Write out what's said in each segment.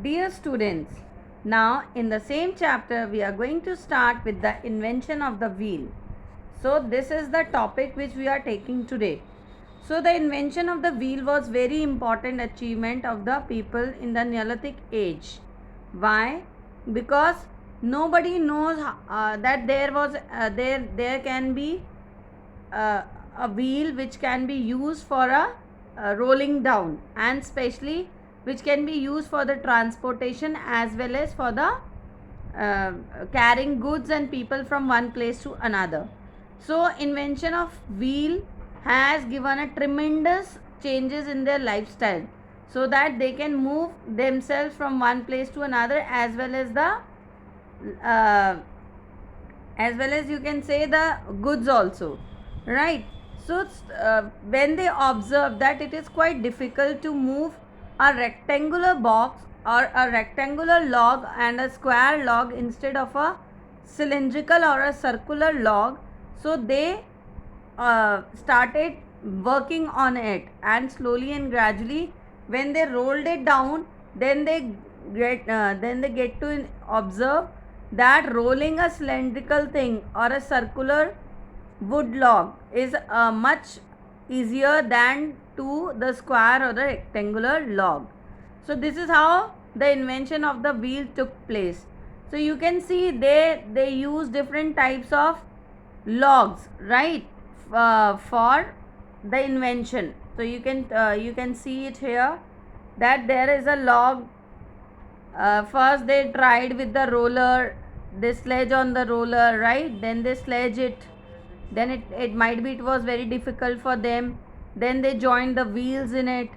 Dear students, now in the same chapter we are going to start with the invention of the wheel. So this is the topic which we are taking today. So the invention of the wheel was very important achievement of the people in the Neolithic age. Why? Because nobody knows that there can be a wheel which can be used for a rolling down, and especially which can be used for the transportation as well as for the carrying goods and people from one place to another. So invention of wheel has given a tremendous changes in their lifestyle, so that they can move themselves from one place to another, as well as the you can say the goods also, right? So when they observe that it is quite difficult to move a rectangular box or a rectangular log and a square log instead of a cylindrical or a circular log, so they started working on it, and slowly and gradually when they rolled it down, then they get to observe that rolling a cylindrical thing or a circular wood log is much easier than to the square or the rectangular log. So this is how the invention of the wheel took place. So you can see they use different types of logs, right, for the invention. So you can see it here that there is a log. First they tried with the roller, they sledge on the roller, right? Then they sledge it, then it might be it was very difficult for them, then they joined the wheels in it,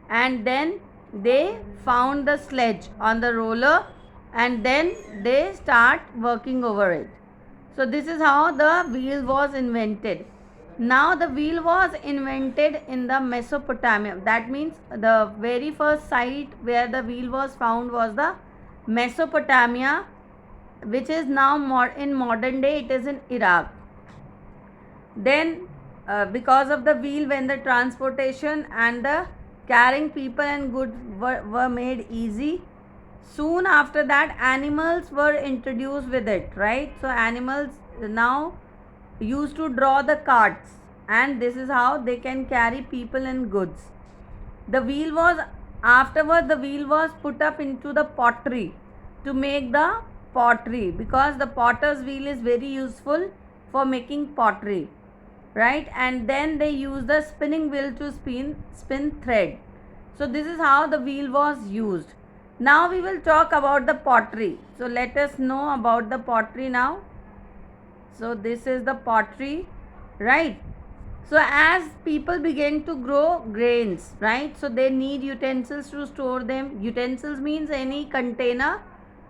and then they found the sledge on the roller, and then they start working over it. So this is how the wheel was invented. Now the wheel was invented in the Mesopotamia. That means the very first site where the wheel was found was the Mesopotamia, which is now in modern day it is in Iraq. Then because of the wheel, when the transportation and the carrying people and goods were made easy, soon after that animals were introduced with it, right? So animals now used to draw the carts, and this is how they can carry people and goods. The wheel was afterward the wheel was put up into the pottery to make the pottery, because the potter's wheel is very useful for making pottery, right? And then they use the spinning wheel to spin thread. So this is how the wheel was used. Now we will talk about the pottery. So let us know about the pottery now. So this is the pottery, right? So as people begin to grow grains, right, so they need utensils to store them. Utensils means any container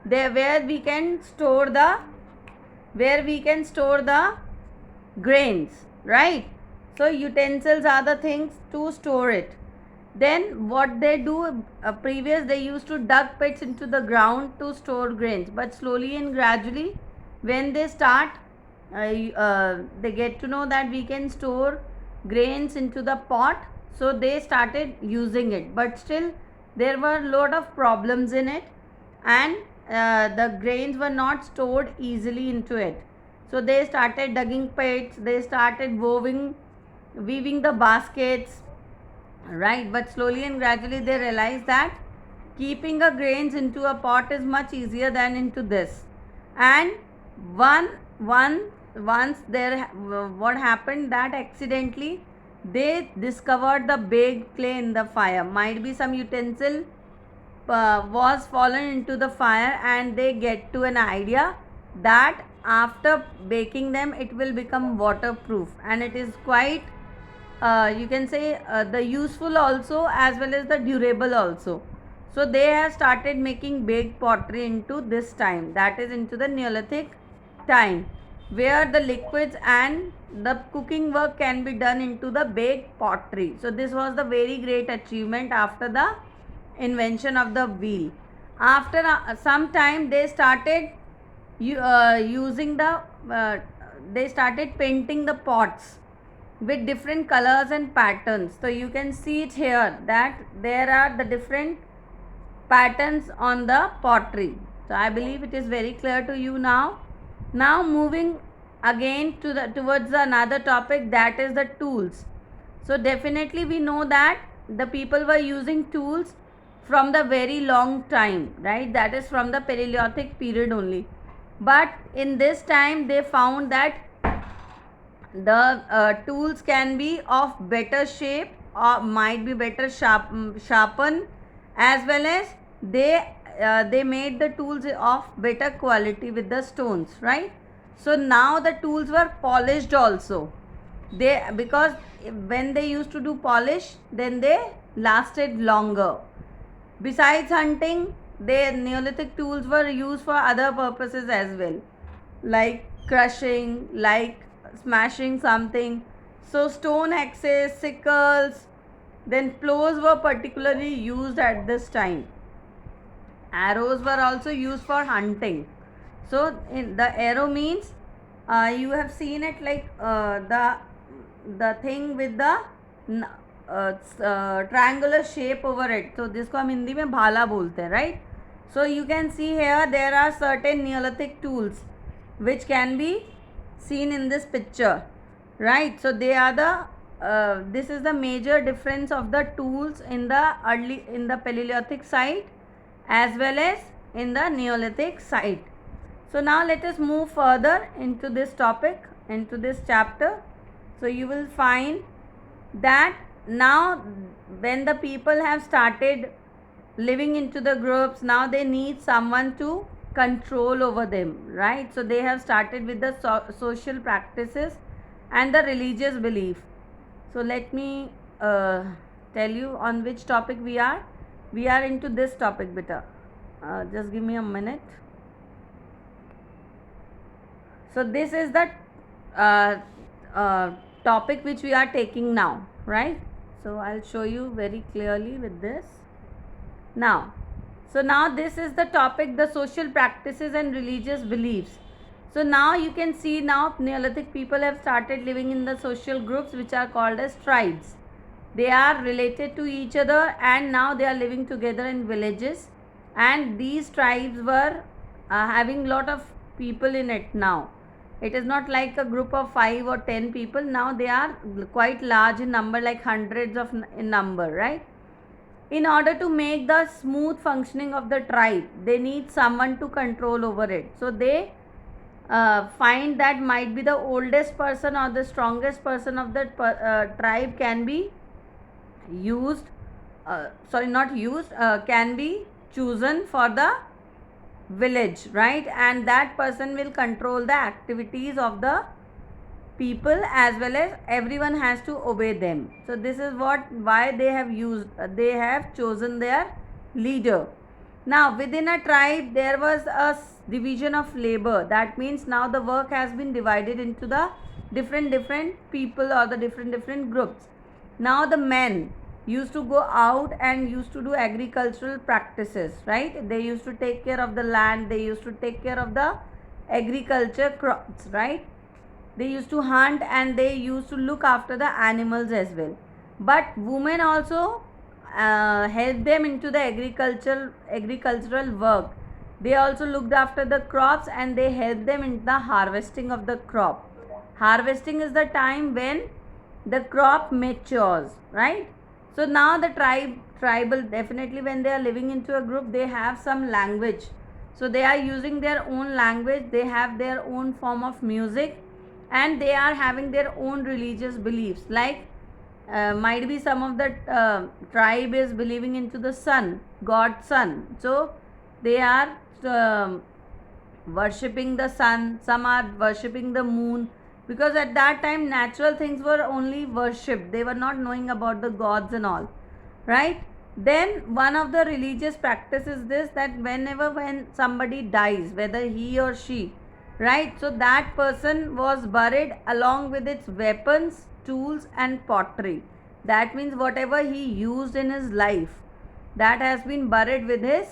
there where we can store the grains, right? So utensils are the things to store it. Then what they do, they used to dug pits into the ground to store grains, but slowly and gradually when they start they get to know that we can store grains into the pot, so they started using it, but still there were a lot of problems in it, and the grains were not stored easily into it. So they started digging pits, they started weaving the baskets, right? But slowly and gradually they realized that keeping a grains into a pot is much easier than into this. And once there what happened that accidentally they discovered the baked clay in the fire. Might be some utensil was fallen into the fire, and they get to an idea that after baking them it will become waterproof, and it is quite you can say the useful also as well as the durable also. So they have started making baked pottery into this time, that is into the Neolithic time, where the liquids and the cooking work can be done into the baked pottery. So this was the very great achievement after the invention of the wheel. After some time they started using they started painting the pots with different colors and patterns. So you can see it here that there are the different patterns on the pottery. So I believe it is very clear to you now. Now moving again to the towards another topic, that is the tools. So definitely we know that the people were using tools from the very long time, right? That is from the Paleolithic period only. But in this time they found that the tools can be of better shape or might be better sharpen, as well as they made the tools of better quality with the stones, right? So now the tools were polished also. They, because when they used to do polish, then they lasted longer. Besides hunting, their Neolithic tools were used for other purposes as well, like crushing, like smashing something. So, stone axes, sickles, then plows were particularly used at this time. Arrows were also used for hunting. So, in the arrow means you have seen it like the thing with the triangular shape over it. So जिसको हम हिंदी में भाला बोलते हैं, right? So you can see here there are certain Neolithic tools which can be seen in this picture, right? So they are the this is the major difference of the tools in the Paleolithic site as well as in the Neolithic site. So now let us move further into this topic, into this chapter. So you will find that now when the people have started living into the groups, now they need someone to control over them, right? So they have started with the social practices and the religious belief. So let me tell you on which topic we are. We are into this topic, beta. Just give me a minute. So this is the topic which we are taking now, right? So I'll show you very clearly with this. Now, so now this is the topic, the social practices and religious beliefs. So now you can see now Neolithic people have started living in the social groups which are called as tribes. They are related to each other and now they are living together in villages, and these tribes were having lot of people in it now. It is not like a group of 5 or 10 people. Now they are quite large in number, like hundreds of in number, right? In order to make the smooth functioning of the tribe, they need someone to control over it. So they find that might be the oldest person or the strongest person of the tribe can be used, can be chosen for the village, right? And that person will control the activities of the people as well as everyone has to obey them. So this is why they have chosen their leader. Now within a tribe there was a division of labor. That means now the work has been divided into the different people or the different groups. Now the men used to go out and used to do agricultural practices, right? They used to take care of the land, they used to take care of the agriculture crops, right? They used to hunt and they used to look after the animals as well. But women also helped them into the agricultural work. They also looked after the crops and they helped them in the harvesting of the crop. Harvesting is the time when the crop matures, right? So now the tribal, definitely when they are living into a group, they have some language. So they are using their own language, they have their own form of music, and they are having their own religious beliefs. Like might be some of the tribe is believing into the sun, God sun. So they are worshipping the sun, some are worshipping the moon, because at that time natural things were only worshipped. They were not knowing about the gods and all, right? Then one of the religious practices is this, that when somebody dies, whether he or she, right, so that person was buried along with its weapons, tools and pottery. That means whatever he used in his life, that has been buried with his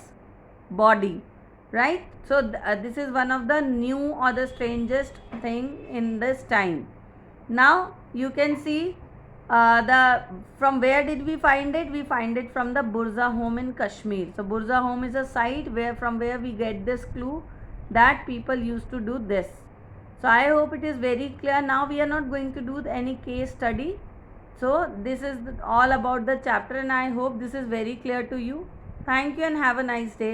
body, right? So this is one of the new or the strangest thing in this time. Now you can see The from where did we find it? We find it from the Burza home in Kashmir. So Burza home is a site where from where we get this clue that people used to do this. So I hope it is very clear. Now we are not going to do any case study. So this is all about the chapter, and I hope this is very clear to you. Thank you and have a nice day.